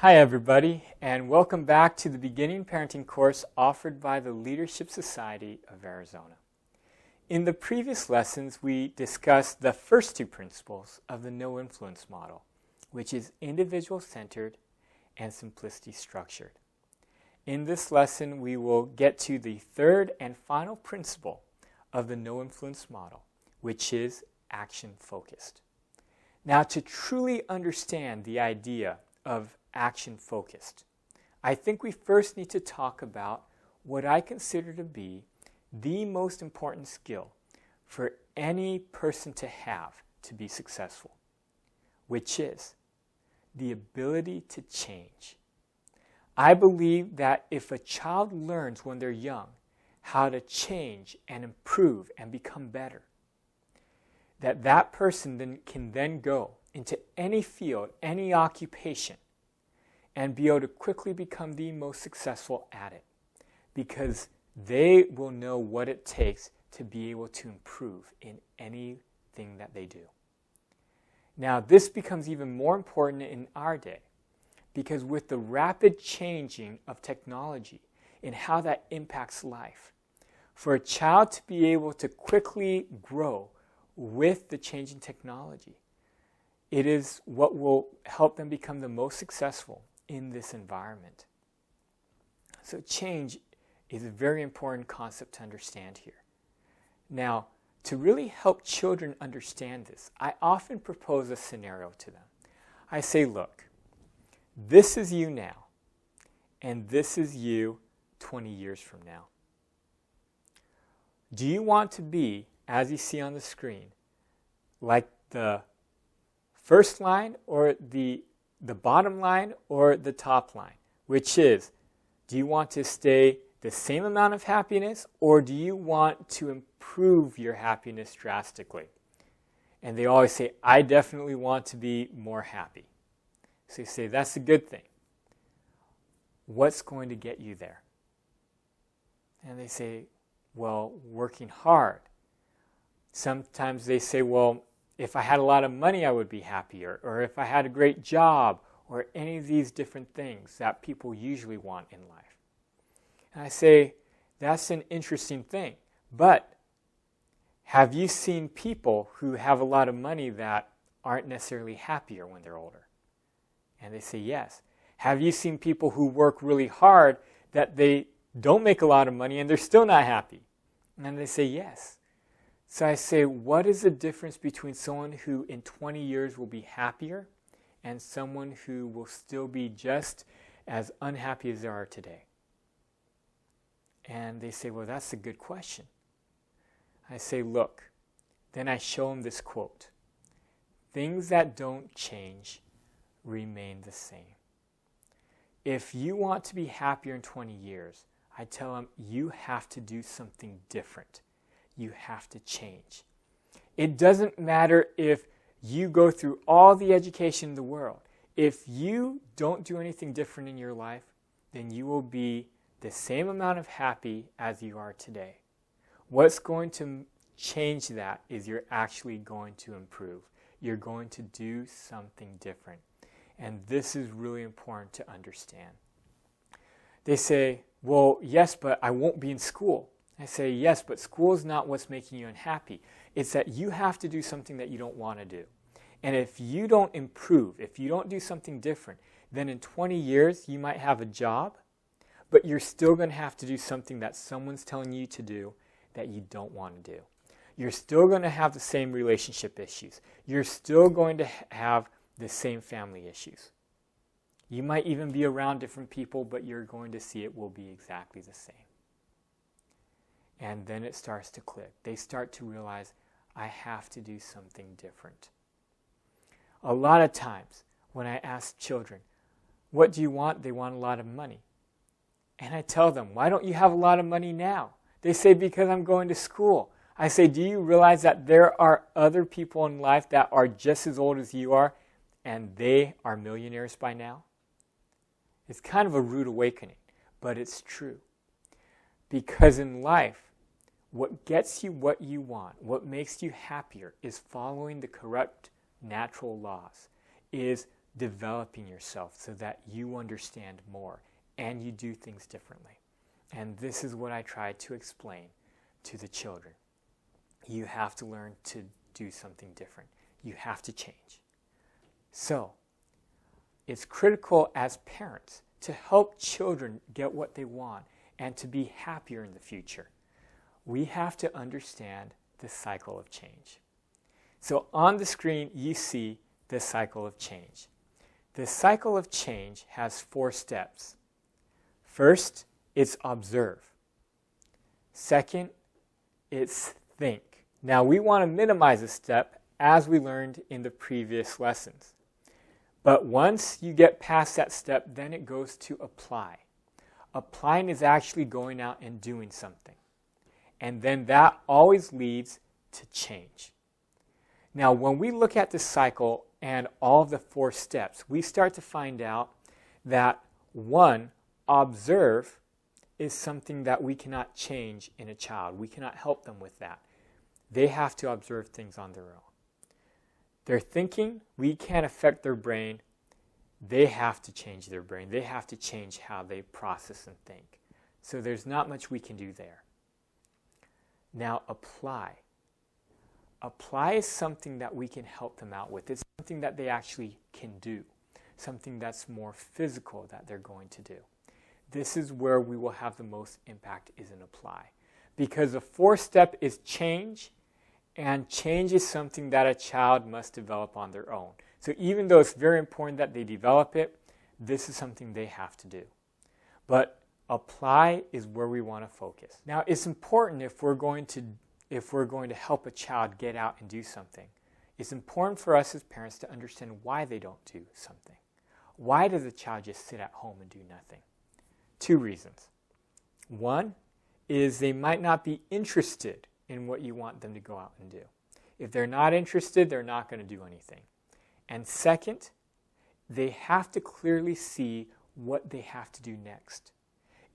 Hi everybody, and welcome back to the beginning parenting course offered by the Leadership Society of Arizona. In the previous lessons, we discussed the first two principles of the no influence model, which is individual-centered and simplicity structured. In this lesson, we will get to the third and final principle of the no influence model, which is action-focused. Now, to truly understand the idea of action-focused, I think we first need to talk about what I consider to be the most important skill for any person to have to be successful, which is the ability to change. I believe that if a child learns when they're young how to change and improve and become better, that person can then go into any field, any occupation, and be able to quickly become the most successful at it, because they will know what it takes to be able to improve in anything that they do. Now, this becomes even more important in our day, because with the rapid changing of technology and how that impacts life, for a child to be able to quickly grow with the changing technology, it is what will help them become the most successful in this environment. So change is a very important concept to understand here. Now, to really help children understand this, I often propose a scenario to them. I say, look, this is you now, and this is you 20 years from now. Do you want to be, as you see on the screen, like the first line or the bottom line or the top line, which is, do you want to stay the same amount of happiness, or do you want to improve your happiness drastically? And they always say, I definitely want to be more happy. So you say, that's a good thing. What's going to get you there? And they say, well, working hard. Sometimes they say, well, if I had a lot of money, I would be happier, or if I had a great job, or any of these different things that people usually want in life. And I say, that's an interesting thing, but have you seen people who have a lot of money that aren't necessarily happier when they're older? And they say, yes. Have you seen people who work really hard that they don't make a lot of money and they're still not happy? And they say, yes. So I say, what is the difference between someone who in 20 years will be happier and someone who will still be just as unhappy as they are today? And they say, well, that's a good question. I say, look, then I show them this quote. Things that don't change remain the same. If you want to be happier in 20 years, I tell them you have to do something different. You have to change. It doesn't matter if you go through all the education in the world. If you don't do anything different in your life, then you will be the same amount of happy as you are today. What's going to change that is you're actually going to improve. You're going to do something different. And this is really important to understand. They say, well, yes, but I won't be in school. I say, yes, but school is not what's making you unhappy. It's that you have to do something that you don't want to do. And if you don't improve, if you don't do something different, then in 20 years you might have a job, but you're still going to have to do something that someone's telling you to do that you don't want to do. You're still going to have the same relationship issues. You're still going to have the same family issues. You might even be around different people, but you're going to see it will be exactly the same. And then it starts to click. They start to realize, I have to do something different. A lot of times when I ask children, what do you want? They want a lot of money. And I tell them, why don't you have a lot of money now? They say, because I'm going to school. I say, do you realize that there are other people in life that are just as old as you are, and they are millionaires by now? It's kind of a rude awakening, but it's true. Because in life, what gets you what you want, what makes you happier, is following the correct natural laws, is developing yourself so that you understand more and you do things differently. And this is what I try to explain to the children. You have to learn to do something different. You have to change. So, it's critical as parents to help children get what they want and to be happier in the future. We have to understand the cycle of change. So on the screen, you see the cycle of change. The cycle of change has 4 steps. First, it's observe. Second, it's think. Now, we want to minimize this step as we learned in the previous lessons. But once you get past that step, then it goes to apply. Applying is actually going out and doing something. And then that always leads to change. Now, when we look at this cycle and all of the 4 steps, we start to find out that 1, observe is something that we cannot change in a child. We cannot help them with that. They have to observe things on their own. Their thinking, we can't affect their brain. They have to change their brain. They have to change how they process and think. So there's not much we can do there. Now, apply. Apply is something that we can help them out with. It's something that they actually can do. Something that's more physical that they're going to do. This is where we will have the most impact, is in apply. Because the 4th step is change. And change is something that a child must develop on their own. So even though it's very important that they develop it, this is something they have to do. But apply is where we want to focus. Now, it's important if we're going to help a child get out and do something. It's important for us as parents to understand why they don't do something. Why does a child just sit at home and do nothing? 2 reasons. 1 is they might not be interested in what you want them to go out and do. If they're not interested, they're not going to do anything. And second, they have to clearly see what they have to do next.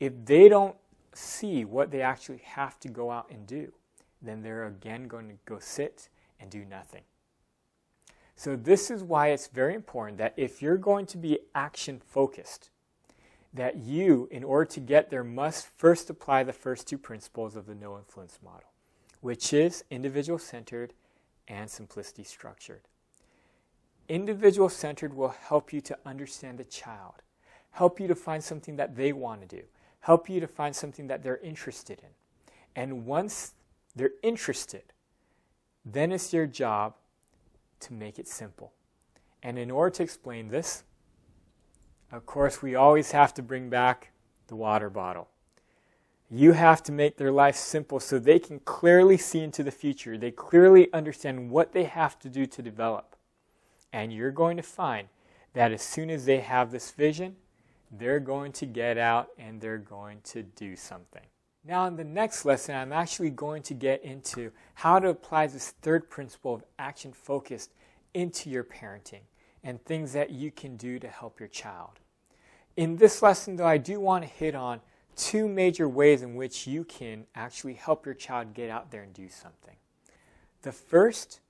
If they don't see what they actually have to go out and do, then they're again going to go sit and do nothing. So this is why it's very important that if you're going to be action focused, that you, in order to get there, must first apply the first 2 principles of the no influence model, which is individual-centered and simplicity-structured. Individual-centered will help you to understand the child, help you to find something that they want to do, help you to find something that they're interested in. And once they're interested, then it's your job to make it simple. And in order to explain this, of course, we always have to bring back the water bottle. You have to make their life simple so they can clearly see into the future. They clearly understand what they have to do to develop. And you're going to find that as soon as they have this vision, they're going to get out and they're going to do something. Now in the next lesson, I'm actually going to get into how to apply this 3rd principle of action focused into your parenting and things that you can do to help your child. In this lesson, though, I do want to hit on 2 major ways in which you can actually help your child get out there and do something. The first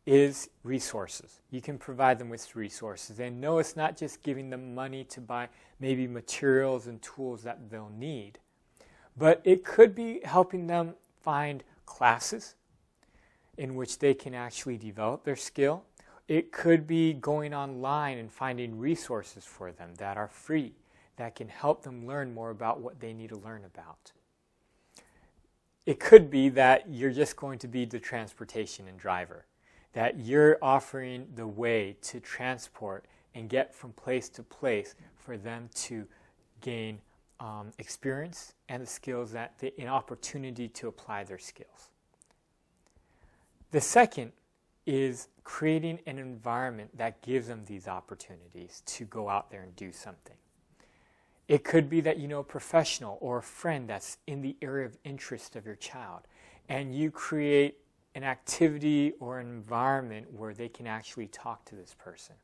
is resources. You can provide them with resources. And no, it's not just giving them money to buy maybe materials and tools that they'll need, but it could be helping them find classes in which they can actually develop their skill. It could be going online and finding resources for them that are free, that can help them learn more about what they need to learn about. It could be that you're just going to be the transportation and driver, that you're offering the way to transport and get from place to place for them to gain experience and the skills, an opportunity to apply their skills. The second is creating an environment that gives them these opportunities to go out there and do something. It could be that you know a professional or a friend that's in the area of interest of your child, and you create an activity or an environment where they can actually talk to this person.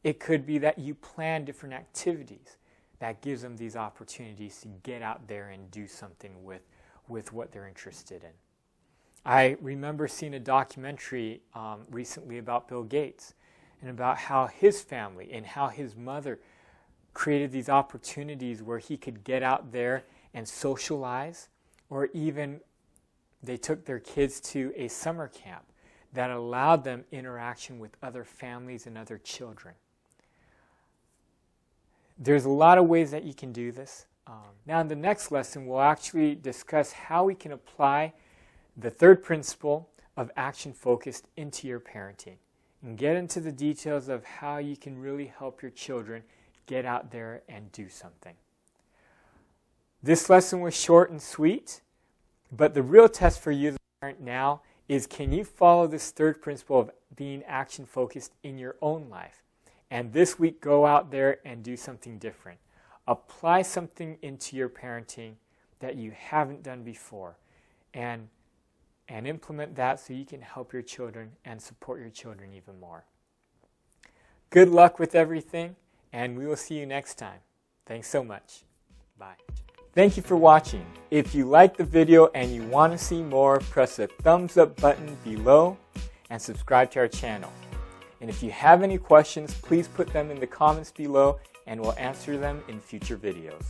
It could be that you plan different activities that gives them these opportunities to get out there and do something with what they're interested in. I remember seeing a documentary recently about Bill Gates, and about how his family and how his mother created these opportunities where he could get out there and socialize, or even they took their kids to a summer camp that allowed them interaction with other families and other children. There's a lot of ways that you can do this. Now in the next lesson, we'll actually discuss how we can apply the third principle of action focused into your parenting and get into the details of how you can really help your children get out there and do something. This lesson was short and sweet, but the real test for you, the parent, now is, can you follow this third principle of being action focused in your own life? And this week, go out there and do something different. Apply something into your parenting that you haven't done before, and implement that so you can help your children and support your children even more. Good luck with everything, and we will see you next time. Thanks so much. Bye. Thank you for watching. If you liked the video and you want to see more, press the thumbs up button below and subscribe to our channel. And if you have any questions, please put them in the comments below and we'll answer them in future videos.